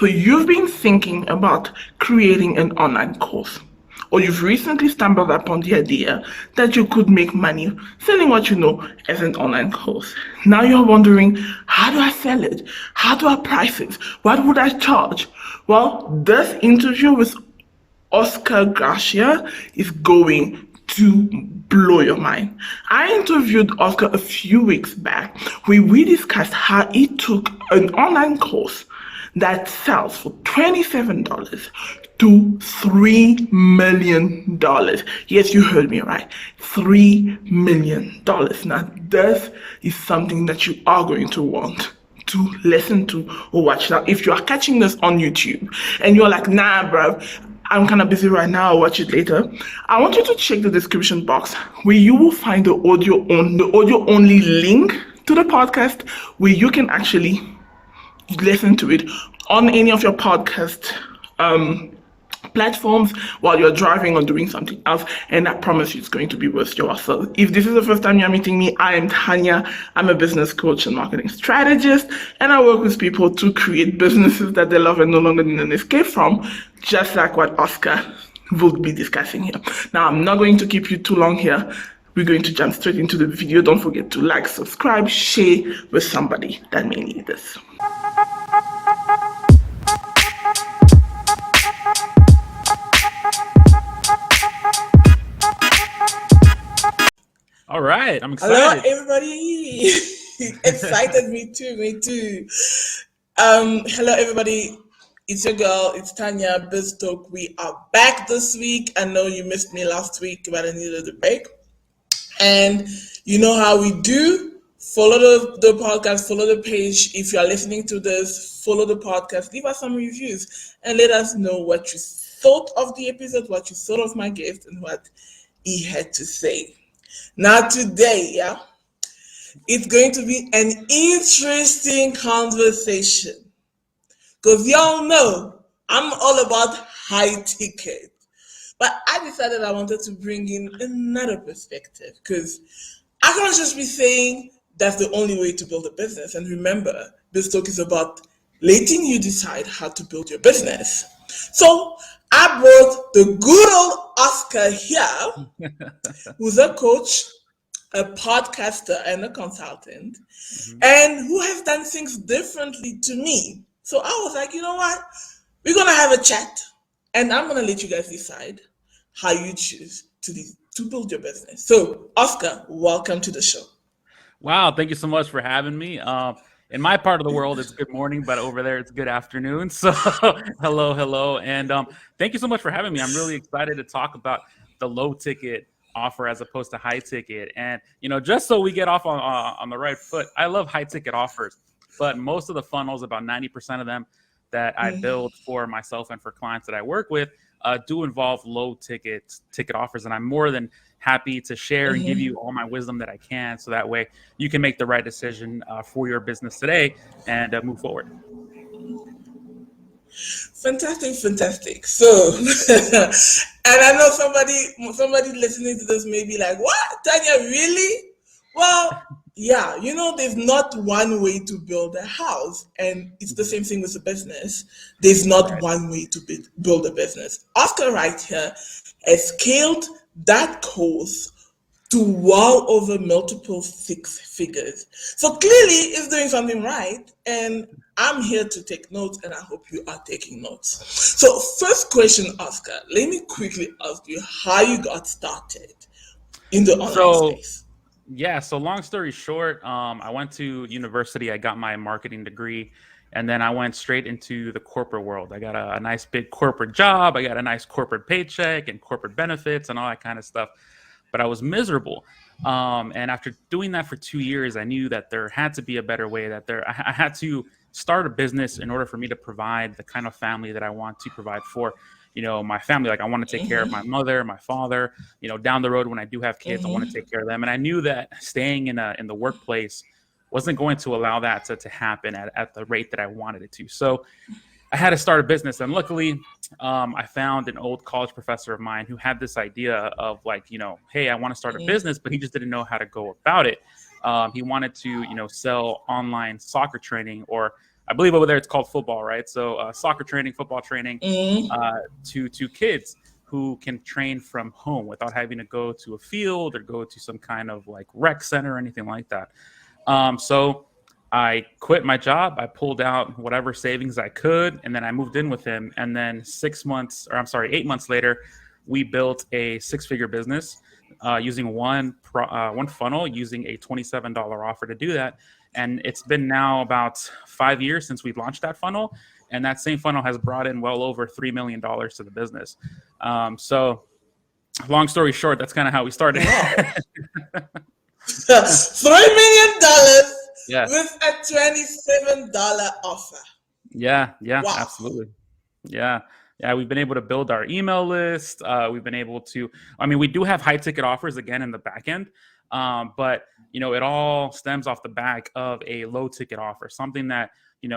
So you've been thinking about creating an online course, or you've recently stumbled upon the idea that you could make money selling what you know as an online course. Now you're wondering, how do I sell it? How do I price it? What would I charge? Well, this interview with Oscar Garcia is going to blow your mind. I interviewed Oscar a few weeks back where we discussed how he took an online course that sells for $27 to $3 million. Yes, you heard me right. $3 million. Now, this is something that you are going to want to listen to or watch. Now, if you are catching this on YouTube and you're like, nah, bro, I'm kind of busy right now, I'll watch it later, I want you to check the description box where you will find the audio only link to the podcast where you can actually listen to it on any of your podcast platforms while you're driving or doing something else, and I promise you it's going to be worth your while. So if this is the first time you're meeting me, I am Tanya. I'm a business coach and marketing strategist, and I work with people to create businesses that they love and no longer need an escape from, just like what Oscar will be discussing here. Now, I'm not going to keep you too long here. We're going to jump straight into the video. Don't forget to like, subscribe, share with somebody that may need this. All right, I'm excited. Hello, everybody. Excited, me too. Hello, everybody. It's your girl, it's Tanya Biztalk. We are back this week. I know you missed me last week, but I needed a break. And you know how we do. Follow the podcast, follow the page. If you are listening to this, follow the podcast. Leave us some reviews and let us know what you thought of the episode, what you thought of my guest, and what he had to say. Now today, it's going to be an interesting conversation because y'all know I'm all about high ticket, but I decided I wanted to bring in another perspective because I can't just be saying that's the only way to build a business. And remember, this talk is about letting you decide how to build your business. So I brought the good old Oscar here, who's a coach, a podcaster, and a consultant, and who has done things differently to me. So I was like, you know what? We're going to have a chat, and I'm going to let you guys decide how you choose to build your business. So, Oscar, welcome to the show. Wow, thank you so much for having me. In my part of the world, it's good morning, but over there, it's good afternoon. So hello. And thank you so much for having me. I'm really excited to talk about the low ticket offer as opposed to high ticket. And, just so we get off on the right foot, I love high ticket offers, but most of the funnels, about 90% of them that I build for myself and for clients that I work with, do involve low ticket offers. And I'm more than happy to share and give you all my wisdom that I can, so that way you can make the right decision for your business today and move forward. Fantastic. So, and I know somebody listening to this may be like, what, Tanya, really? Well, yeah, there's not one way to build a house, and it's the same thing with a business. There's not one way to build a business. Oscar right here has scaled that course to well over multiple six figures. So clearly it's doing something right, and I'm here to take notes, and I hope you are taking notes. So first question, Oscar, let me quickly ask you how you got started in the online space. Yeah, so long story short, I went to university, I got my marketing degree, and then I went straight into the corporate world. I got a nice big corporate job. I got a nice corporate paycheck and corporate benefits and all that kind of stuff. But I was miserable. And after doing that for 2 years, I knew that there had to be a better way, that I had to start a business in order for me to provide the kind of family that I want to provide for, my family. Like, I want to take care of my mother, my father, down the road when I do have kids, I want to take care of them. And I knew that staying in the workplace wasn't going to allow that to happen at the rate that I wanted it to. So I had to start a business. And luckily, I found an old college professor of mine who had this idea of like, hey, I want to start a business, but he just didn't know how to go about it. He wanted to, sell online soccer training or I believe over there it's called football, right? So soccer training, football training, Mm-hmm. to kids who can train from home without having to go to a field or go to some kind of like rec center or anything like that. So I quit my job. I pulled out whatever savings I could, and then I moved in with him. And then 6 months, or I'm sorry, 8 months later, we built a six-figure business using one funnel, using a $27 offer to do that. And it's been now about 5 years since we launched that funnel, and that same funnel has brought in well over $3 million to the business. So, long story short, that's kind of how we started. Wow. $3 million Yeah. with a $27 offer. Yeah, Wow. absolutely. Yeah. We've been able to build our email list. We've been able to, I mean, we do have high ticket offers again in the back end. But it all stems off the back of a low ticket offer, something that,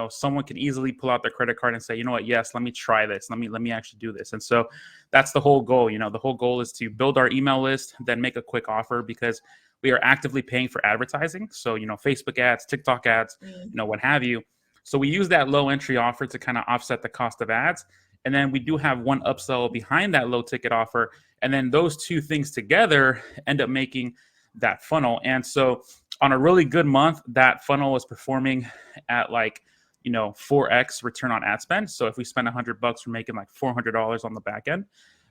someone can easily pull out their credit card and say, you know what, yes, let me try this. Let me actually do this. And so that's the whole goal. The whole goal is to build our email list, then make a quick offer, because we are actively paying for advertising. So, Facebook ads, TikTok ads, what have you. So we use that low entry offer to kind of offset the cost of ads. And then we do have one upsell behind that low ticket offer. And then those two things together end up making that funnel. And so on a really good month, that funnel is performing at 4x return on ad spend. So if we spend $100, we're making like $400 on the back end.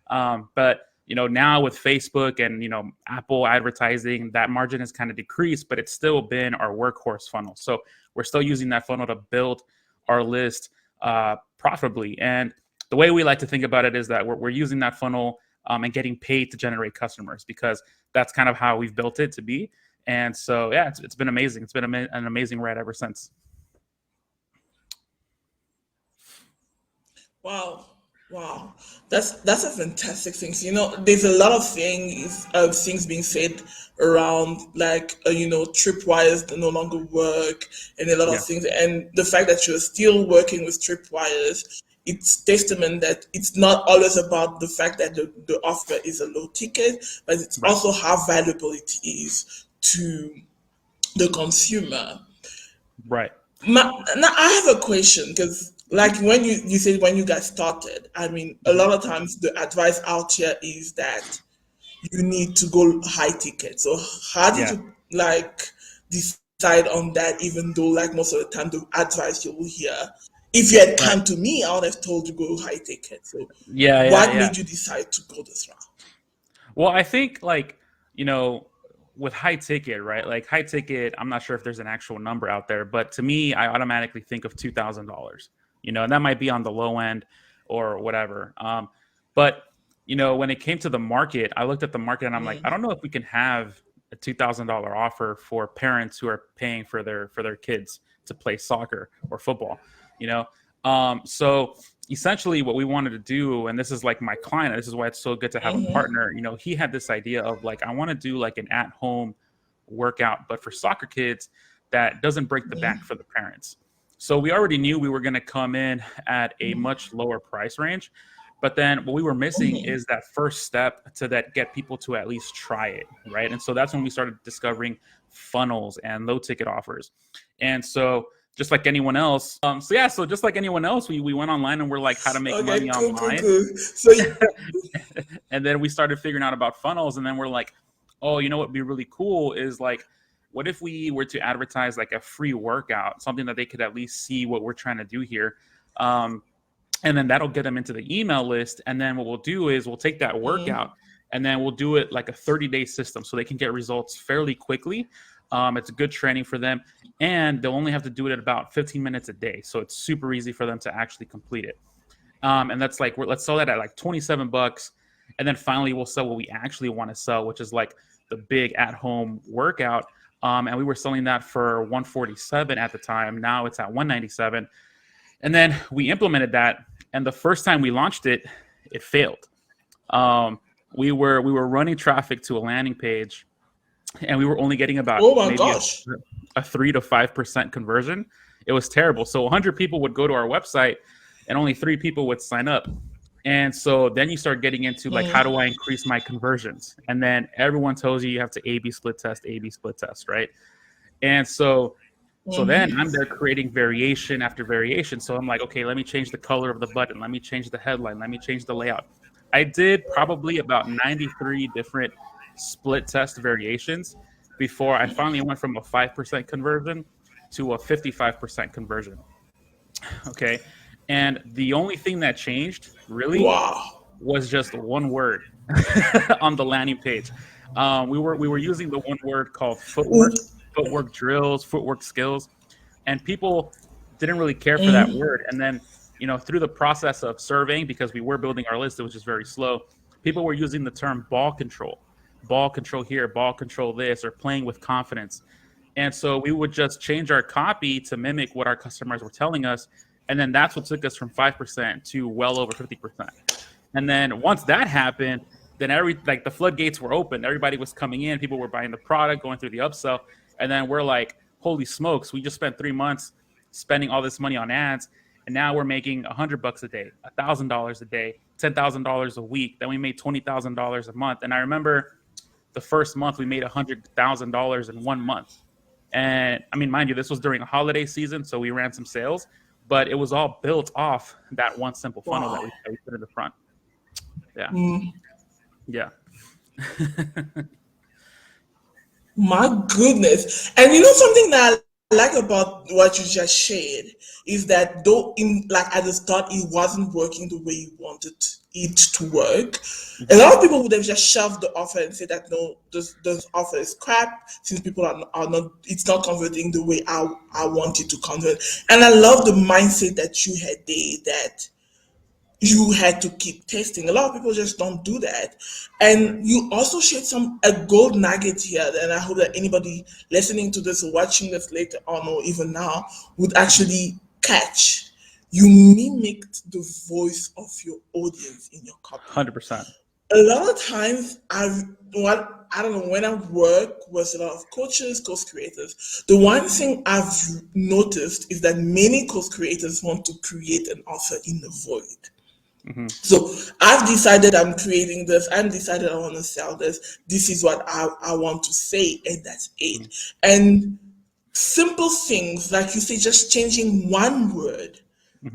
But now with Facebook and Apple advertising, that margin has kind of decreased, but it's still been our workhorse funnel. So we're still using that funnel to build our list profitably. And the way we like to think about it is that we're using that funnel and getting paid to generate customers, because that's kind of how we've built it to be. And so, yeah, it's been amazing. It's been an amazing ride ever since. Wow. Wow. That's a fantastic thing. So, there's a lot of things being said around, like, tripwires that no longer work, and a lot of Yeah, things. And the fact that you're still working with tripwires, it's testament that it's not always about the fact that the offer is a low ticket, but it's right. also how valuable it is to the consumer. Right. Now I have a question, because like when you said when you got started, I mean, a Mhm. lot of times the advice out here is that you need to go high ticket. So how did Yeah, you like decide on that, even though like most of the time the advice you will hear, if you had right. come to me, I would have told you go high ticket. So what Yeah. made you decide to go this route? Well, I think you know, with high ticket, right? Like high ticket, I'm not sure if there's an actual number out there, but to me, I automatically think of $2,000. And that might be on the low end or whatever. But when it came to the market, I looked at the market and I'm like, I don't know if we can have a $2,000 offer for parents who are paying for their kids to play soccer or football. You know, so essentially what we wanted to do, and this is like my client, this is why it's so good to have a partner. He had this idea of like, I want to do like an at-home workout, but for soccer kids that doesn't break the bank for the parents. So we already knew we were going to come in at a much lower price range, but then what we were missing is that first step to that get people to at least try it, right? And so that's when we started discovering funnels and low ticket offers. And so just like anyone else, so just like anyone else, we went online and we're like, how to make Okay, money online. cool. So And then we started figuring out about funnels, and then we're like, oh, what would be really cool is like, what if we were to advertise like a free workout, something that they could at least see what we're trying to do here. And then that'll get them into the email list. And then what we'll do is we'll take that workout and then we'll do it like a 30-day system so they can get results fairly quickly. It's a good training for them, and they'll only have to do it at about 15 minutes a day. So it's super easy for them to actually complete it. And that's like, let's sell that at like $27. And then finally we'll sell what we actually want to sell, which is like the big at-home workout. And we were selling that for $147 at the time. Now it's at $197. And then we implemented that. And the first time we launched it, it failed. We were running traffic to a landing page, and we were only getting about oh my maybe gosh. a 3 to 5% conversion. It was terrible. So 100 people would go to our website, and only 3 people would sign up. And so then you start getting into like, how do I increase my conversions? And then everyone tells you have to A/B split test, right? And so So then I'm there creating variation after variation. So I'm like, okay, let me change the color of the button. Let me change the headline. Let me change the layout. I did probably about 93 different split test variations before I finally went from a 5% conversion to a 55% conversion. Okay. And the only thing that changed really Wow. was just one word on the landing page. We were using the one word called footwork, footwork drills, footwork skills, and people didn't really care for that word. And then, through the process of surveying, because we were building our list, it was just very slow. People were using the term ball control here, ball control this, or playing with confidence. And so we would just change our copy to mimic what our customers were telling us. And then that's what took us from 5% to well over 50%. And then once that happened, then the floodgates were open. Everybody was coming in. People were buying the product, going through the upsell. And then we're like, holy smokes, we just spent 3 months spending all this money on ads. And now we're making $100 a day, $1,000 a day, $10,000 a week. Then we made $20,000 a month. And I remember the first month we made $100,000 in 1 month. And I mean, mind you, this was during a holiday season, so we ran some sales, but it was all built off that one simple funnel that we put in the front. Yeah. Yeah. My goodness. And you know something that I like about what you just shared is that though in like at the start it wasn't working the way you wanted it to work, a lot of people would have just shoved the offer and said that no, this offer is crap since people are not it's not converting the way I want it to convert. And I love the mindset that you had there that you had to keep testing. A lot of people just don't do that. And you also shared a gold nugget here, and I hope that anybody listening to this or watching this later on or even now would actually catch. You mimicked the voice of your audience in your copy. 100%. A lot of times I don't know, when I work with a lot of coaches, course creators, the one thing I've noticed is that many course creators want to create an offer in the void. So I've decided I'm creating this. I'm decided I want to sell this. This is what I want to say, and that's it. And simple things like you say, just changing one word,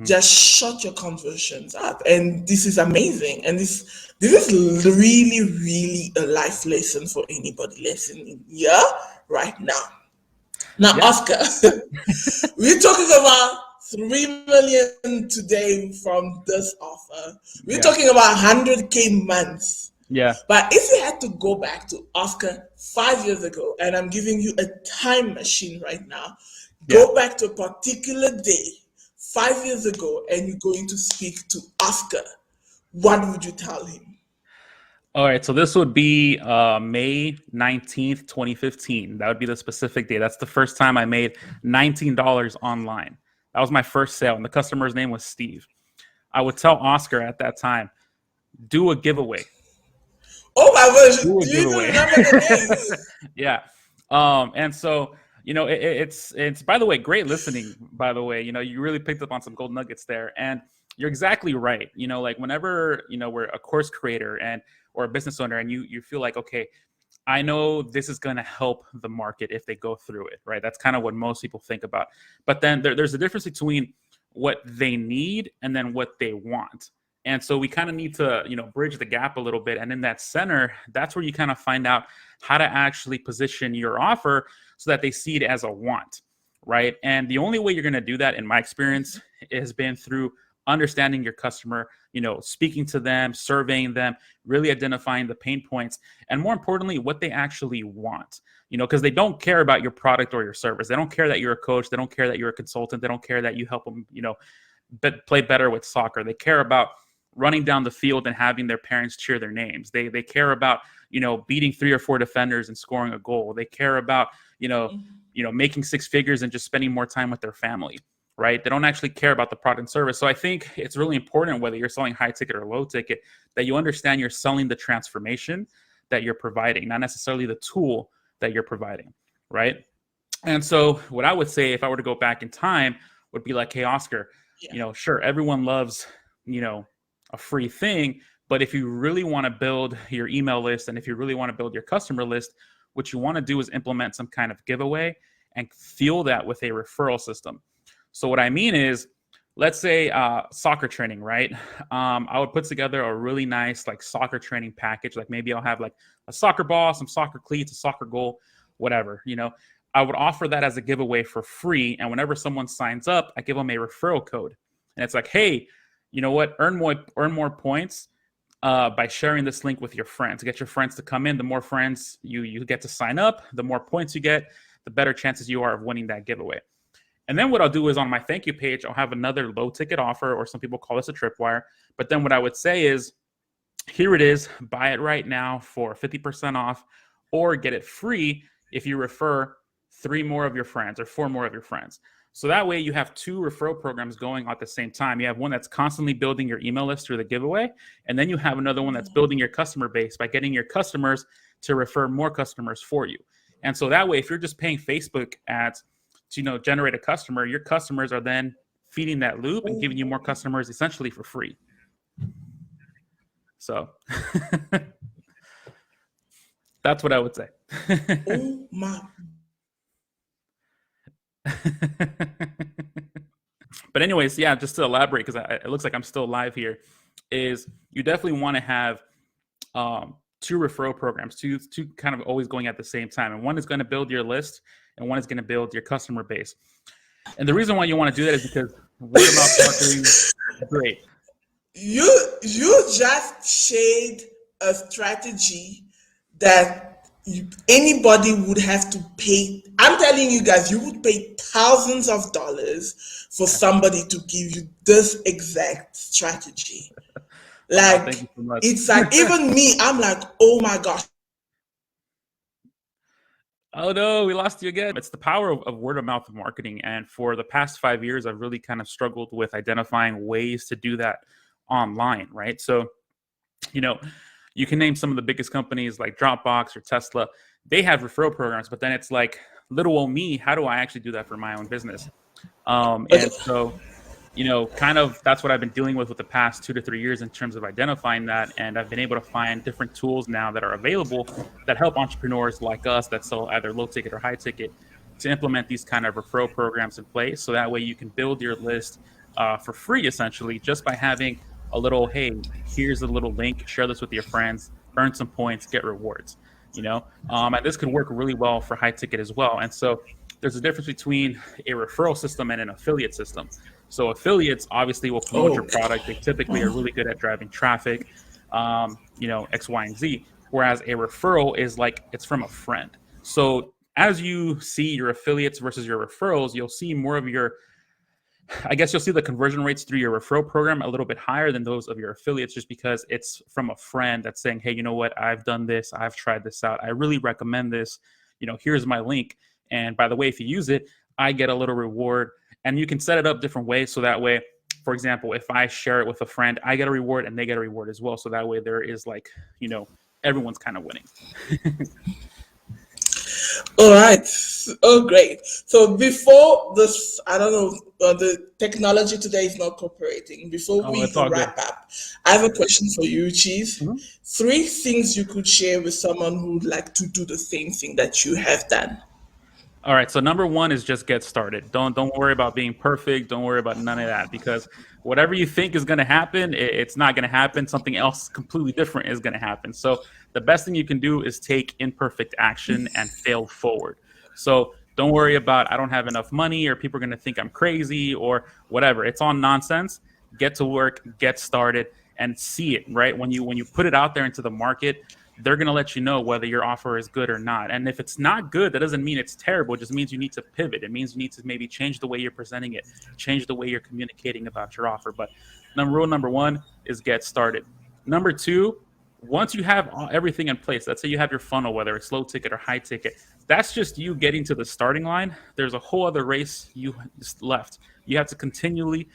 just shut your conversions up. And this is amazing. And this is really, really a life lesson for anybody listening here right now. Now, Yeah. Oscar, we're talking about 3 million today from this offer. We're Yeah. talking about 100K months. Yeah. But if you had to go back to Oscar 5 years ago, and I'm giving you a time machine right now, go back to a particular day 5 years ago, and you're going to speak to Oscar, what would you tell him? All right, so this would be May 19th, 2015. That would be the specific day. That's the first time I made $19 online. That was my first sale, and the customer's name was Steve. I would tell Oscar at that time, do a giveaway. Oh my gosh, Do a do you even giveaway. remember the names? Yeah. And so, it's by the way, great listening, by the way. You really picked up on some gold nuggets there. And you're exactly right. Like whenever, we're a course creator or a business owner and you feel like, okay, I know this is going to help the market if they go through it, right? That's kind of what most people think about. But then there's a difference between what they need and then what they want. And so we kind of need to, bridge the gap a little bit. And in that center, that's where you kind of find out how to actually position your offer so that they see it as a want, right? And the only way you're going to do that, in my experience, has been through understanding your customer, speaking to them, surveying them, really identifying the pain points, and more importantly, what they actually want. Because they don't care about your product or your service. They don't care that you're a coach. They don't care that you're a consultant. They don't care that you help them, play better with soccer. They care about running down the field and having their parents cheer their names. They care about, beating 3 or 4 defenders and scoring a goal. They care about, making 6 figures and just spending more time with their family, right? They don't actually care about the product and service. So I think it's really important, whether you're selling high ticket or low ticket, that you understand you're selling the transformation that you're providing, not necessarily the tool that you're providing, right? And so what I would say if I were to go back in time would be like, hey, Oscar, sure, everyone loves, a free thing, but if you really want to build your email list and if you really want to build your customer list, what you want to do is implement some kind of giveaway and fuel that with a referral system. So what I mean is, let's say soccer training, right? I would put together a really nice like soccer training package. Like maybe I'll have like a soccer ball, some soccer cleats, a soccer goal, whatever, you know. I would offer that as a giveaway for free. And whenever someone signs up, I give them a referral code. And it's like, hey, you know what? Earn more points by sharing this link with your friends. Get your friends to come in. The more friends you get to sign up, the more points you get, the better chances you are of winning that giveaway. And then what I'll do is on my thank you page, I'll have another low ticket offer, or some people call this a tripwire. But then what I would say is, here it is, buy it right now for 50% off, or get it free if you refer 3 more of your friends or 4 more of your friends. So that way you have 2 referral programs going at the same time. You have one that's constantly building your email list through the giveaway, and then you have another one that's building your customer base by getting your customers to refer more customers for you. And so that way, if you're just paying Facebook ads to, generate a customer, your customers are then feeding that loop and giving you more customers essentially for free. So that's what I would say. Oh my. But anyways, yeah, just to elaborate, because it looks like I'm still live here, is you definitely want to have 2 referral programs, two kind of always going at the same time. And one is going to build your list, and one is going to build your customer base. And the reason why you want to do that is because word of mouth marketing is great. You just shared a strategy that anybody would have to pay. I'm telling you guys, you would pay thousands of dollars for somebody to give you this exact strategy. Like, thank you so much. it's like, even me, I'm like, oh my gosh. Oh no, we lost you again. It's the power of word of mouth marketing. And for the past 5 years, I've really kind of struggled with identifying ways to do that online, right? So, you can name some of the biggest companies like Dropbox or Tesla. They have referral programs, but then it's like, little old me, how do I actually do that for my own business? And so, kind of that's what I've been dealing with the past 2 to 3 years in terms of identifying that. And I've been able to find different tools now that are available that help entrepreneurs like us that sell either low ticket or high ticket to implement these kind of referral programs in place. So that way you can build your list for free, essentially, just by having a little, hey, here's a little link, share this with your friends, earn some points, get rewards, and this could work really well for high ticket as well. And so there's a difference between a referral system and an affiliate system. So affiliates obviously will promote your product. They typically are really good at driving traffic, X, Y, and Z. Whereas a referral is like, it's from a friend. So as you see your affiliates versus your referrals, you'll see more of you'll see the conversion rates through your referral program a little bit higher than those of your affiliates, just because it's from a friend that's saying, hey, you know what? I've done this. I've tried this out. I really recommend this. Here's my link. And by the way, if you use it, I get a little reward. And you can set it up different ways. So that way, for example, if I share it with a friend, I get a reward and they get a reward as well. So that way there is everyone's kind of winning. All right. Oh, great. So before this, I don't know, the technology today is not cooperating. Before we wrap up, I have a question for you, Chief. Mm-hmm. 3 things you could share with someone who would like to do the same thing that you have done. All right. So number 1 is just get started. Don't worry about being perfect. Don't worry about none of that, because whatever you think is going to happen, it's not going to happen. Something else completely different is going to happen. So the best thing you can do is take imperfect action and fail forward. So don't worry about, I don't have enough money, or people are going to think I'm crazy, or whatever. It's all nonsense. Get to work, get started, and see it, right? When you put it out there into the market, they're going to let you know whether your offer is good or not. And if it's not good, that doesn't mean it's terrible. It just means you need to pivot. It means you need to maybe change the way you're presenting it, change the way you're communicating about your offer. But rule number 1 is get started. Number 2, once you have everything in place, let's say you have your funnel, whether it's low ticket or high ticket, that's just you getting to the starting line. There's a whole other race you left. You have to continually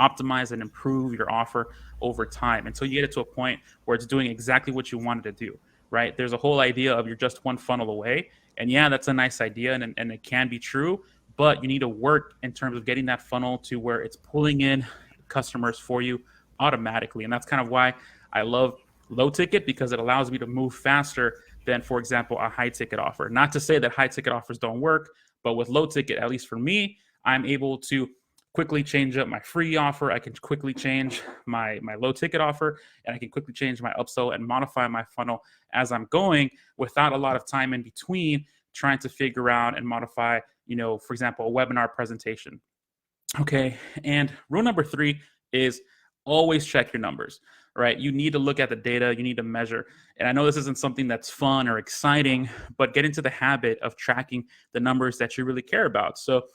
optimize and improve your offer over time until you get it to a point where it's doing exactly what you wanted to do, right? There's a whole idea of you're just one funnel away. And yeah, that's a nice idea, and it can be true, but you need to work in terms of getting that funnel to where it's pulling in customers for you automatically. And that's kind of why I love low ticket, because it allows me to move faster than, for example, a high ticket offer. Not to say that high ticket offers don't work, But with low ticket, at least for me, I'm able to quickly change up my free offer. I can quickly change my low ticket offer, and I can quickly change my upsell and modify my funnel as I'm going without a lot of time in between trying to figure out and modify, for example, a webinar presentation. Okay. And rule number 3 is always check your numbers, right? You need to look at the data, you need to measure. And I know this isn't something that's fun or exciting, but get into the habit of tracking the numbers that you really care about. So,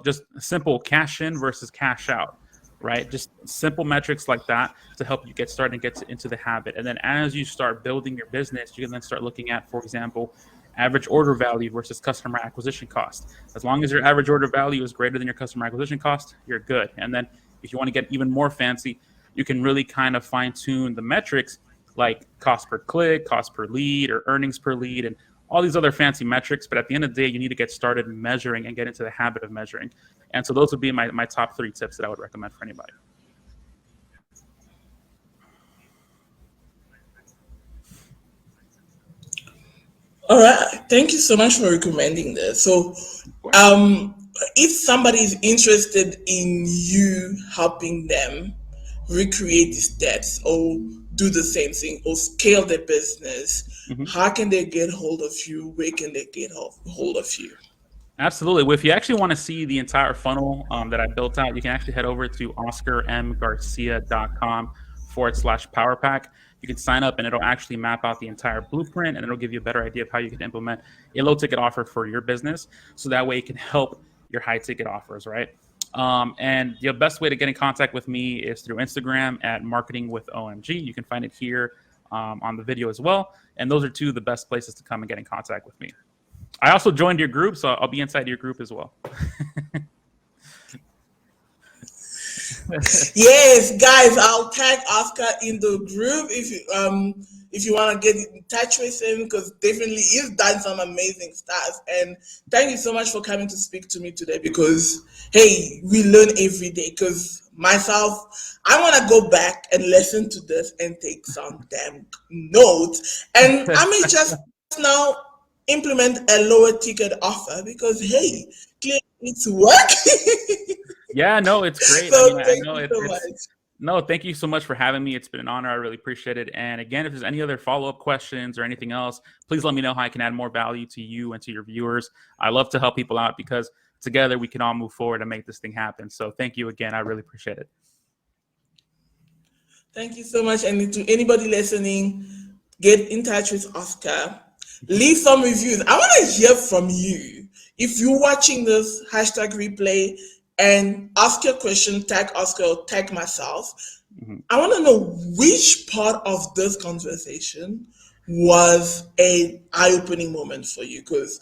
just simple cash in versus cash out, right? Just simple metrics like that to help you get started and into the habit. And then as you start building your business, you can then start looking at, for example, average order value versus customer acquisition cost. As long as your average order value is greater than your customer acquisition cost, you're good. And then if you want to get even more fancy, you can really kind of fine tune the metrics like cost per click, cost per lead, or earnings per lead, and all these other fancy metrics. But at the end of the day, you need to get started measuring and get into the habit of measuring. And so those would be my top 3 tips that I would recommend for anybody. All right. Thank you so much for recommending this. So, if somebody is interested in you helping them recreate these steps or do the same thing or scale their business, how can they get hold of you? Where can they get hold of you? Absolutely. Well, if you actually want to see the entire funnel that I built out, you can actually head over to oscarmgarcia.com/powerpack. You can sign up and it'll actually map out the entire blueprint, and it'll give you a better idea of how you can implement a low ticket offer for your business. So that way it can help your high ticket offers, right? And the best way to get in contact with me is through Instagram at marketingwithomg. You can find it here on the video as well. And those are 2 of the best places to come and get in contact with me. I also joined your group, so I'll be inside your group as well. Yes, guys, I'll tag Oscar in the group if you want to get in touch with him, because definitely he's done some amazing stuff. And thank you so much for coming to speak to me today, because hey, we learn every day. Because myself, I want to go back and listen to this and take some damn notes, and I may just now implement a lower ticket offer because hey, clearly it's working. Yeah, no, it's great. I So mean, I thank know you so it's much. no, thank you so much for having me. It's been an honor. I really appreciate it. And again, if there's any other follow-up questions or anything else, please let me know how I can add more value to you and to your viewers. I love to help people out because together we can all move forward and make this thing happen. So thank you again. I really appreciate it. Thank you so much. And to anybody listening, get in touch with Oscar. Leave some reviews. I want to hear from you. If you're watching this hashtag replay and ask your question, tag Oscar or tag myself. I want to know which part of this conversation was an eye-opening moment for you, because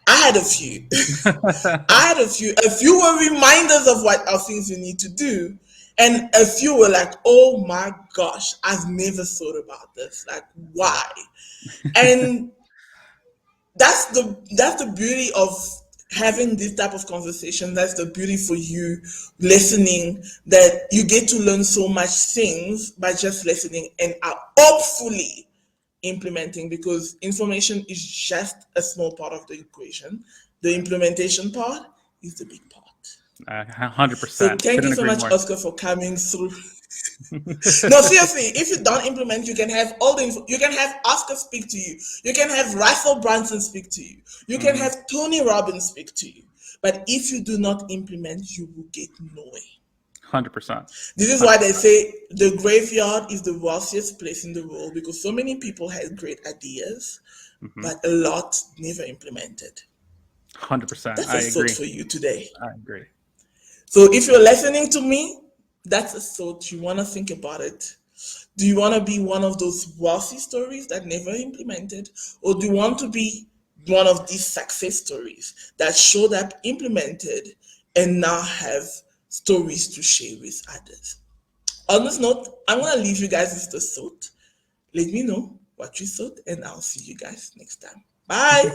I had a few. I had a few. A few were reminders of what are things you need to do, and a few were like, "Oh my gosh, I've never thought about this. Like, why?" And that's the beauty of having this type of conversation. That's the beauty for you listening, that you get to learn so much things by just listening and are hopefully implementing, because information is just a small part of the equation. The implementation part is the big part. 100%. So thank you Couldn't so agree much, more. Oscar, for coming through. No, seriously, if you don't implement, you can have all the you can have Oscar speak to you. You can have Russell Brunson speak to you. You can have Tony Robbins speak to you. But if you do not implement, you will get nowhere. 100%. This is why they say the graveyard is the wealthiest place in the world, because so many people had great ideas, but a lot never implemented. 100%. That's I a thought agree. for you today. I agree. So if you're listening to me, that's a thought. You want to think about it. Do you want to be one of those wealthy stories that never implemented? Or do you want to be one of these success stories that showed up, implemented, and now have stories to share with others? On this note, I'm going to leave you guys with the thought. Let me know what you thought, and I'll see you guys next time. Bye.